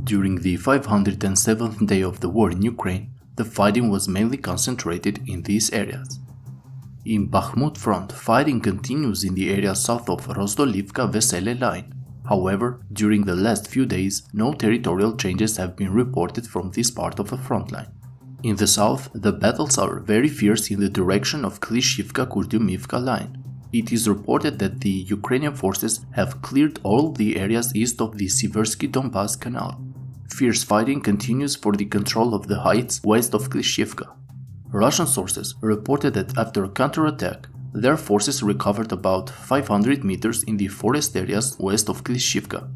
During the 507th day of the war in Ukraine, the fighting was mainly concentrated in these areas. In Bakhmut front, fighting continues in the area south of Rostolivka-Vesele line. However, during the last few days, no territorial changes have been reported from this part of the front line. In the south, the battles are very fierce in the direction of Klishchiivka-Vremivka line. It is reported that the Ukrainian forces have cleared all the areas east of the Siversky Donbass Canal. Fierce fighting continues for the control of the heights west of Klishchiivka. Russian sources reported that after a counterattack, their forces recovered about 500 meters in the forest areas west of Klishchiivka.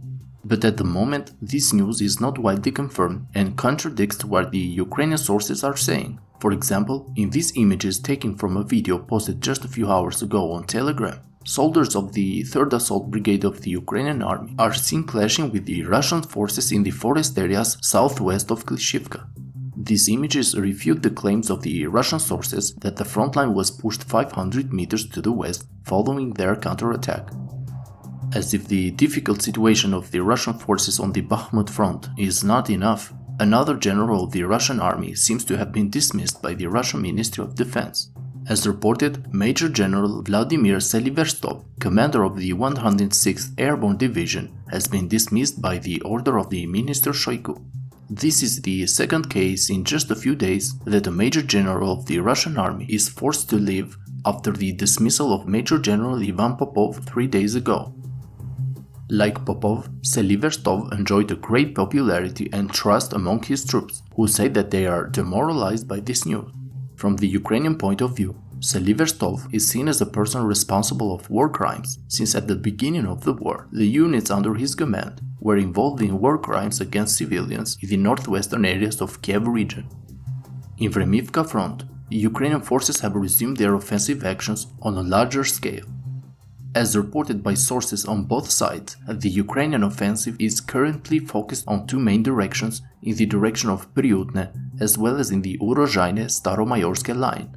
But at the moment, this news is not widely confirmed and contradicts what the Ukrainian sources are saying. For example, in these images taken from a video posted just a few hours ago on Telegram, soldiers of the 3rd Assault Brigade of the Ukrainian army are seen clashing with the Russian forces in the forest areas southwest of Klishchiivka. These images refute the claims of the Russian sources that the front line was pushed 500 meters to the west following their counterattack. As if the difficult situation of the Russian forces on the Bakhmut front is not enough, another general of the Russian army seems to have been dismissed by the Russian Ministry of Defense. As reported, Major General Vladimir Seliverstov, commander of the 106th Airborne Division, has been dismissed by the order of the Minister Shoigu. This is the second case in just a few days that a Major General of the Russian army is forced to leave after the dismissal of Major General Ivan Popov 3 days ago. Like Popov, Seliverstov enjoyed a great popularity and trust among his troops, who say that they are demoralized by this news. From the Ukrainian point of view, Seliverstov is seen as a person responsible of war crimes, since at the beginning of the war, the units under his command were involved in war crimes against civilians in the northwestern areas of Kiev region. In Vremivka front, Ukrainian forces have resumed their offensive actions on a larger scale. As reported by sources on both sides, the Ukrainian offensive is currently focused on two main directions, in the direction of Pryytne as well as in the Urozhaine Staromaiorske line.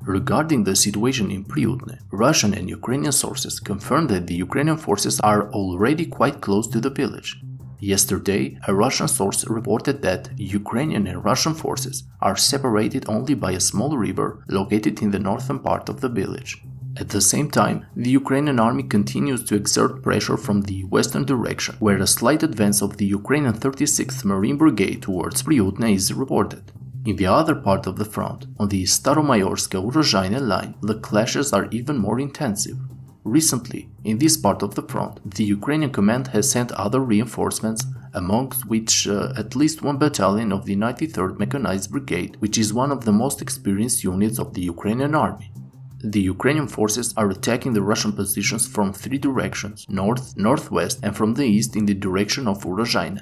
Regarding the situation in Pryytne, Russian and Ukrainian sources confirmed that the Ukrainian forces are already quite close to the village. Yesterday, a Russian source reported that Ukrainian and Russian forces are separated only by a small river located in the northern part of the village. At the same time, the Ukrainian army continues to exert pressure from the western direction, where a slight advance of the Ukrainian 36th Marine Brigade towards Pryytne is reported. In the other part of the front, on the Staromaiorske Urozhaine line, the clashes are even more intensive. Recently, in this part of the front, the Ukrainian command has sent other reinforcements, amongst which at least one battalion of the 93rd Mechanized Brigade, which is one of the most experienced units of the Ukrainian army. The Ukrainian forces are attacking the Russian positions from three directions: north, northwest, and from the east in the direction of Urozhaine.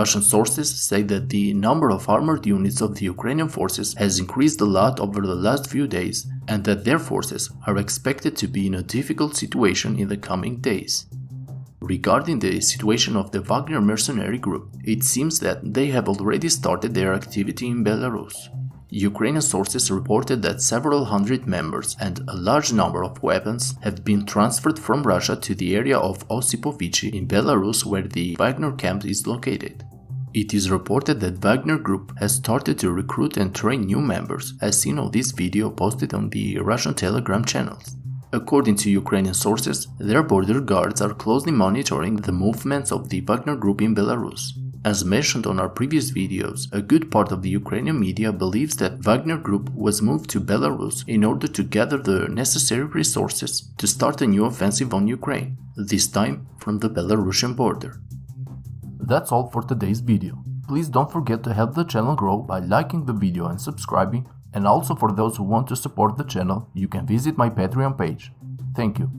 Russian sources say that the number of armored units of the Ukrainian forces has increased a lot over the last few days, and that their forces are expected to be in a difficult situation in the coming days. Regarding the situation of the Wagner mercenary group, it seems that they have already started their activity in Belarus. Ukrainian sources reported that several hundred members and a large number of weapons have been transferred from Russia to the area of Osipovichi in Belarus, where the Wagner camp is located. It is reported that Wagner Group has started to recruit and train new members, as seen on this video posted on the Russian Telegram channels. According to Ukrainian sources, their border guards are closely monitoring the movements of the Wagner Group in Belarus. As mentioned on our previous videos, a good part of the Ukrainian media believes that Wagner Group was moved to Belarus in order to gather the necessary resources to start a new offensive on Ukraine, this time from the Belarusian border. That's all for today's video. Please don't forget to help the channel grow by liking the video and subscribing, and also for those who want to support the channel, you can visit my Patreon page. Thank you.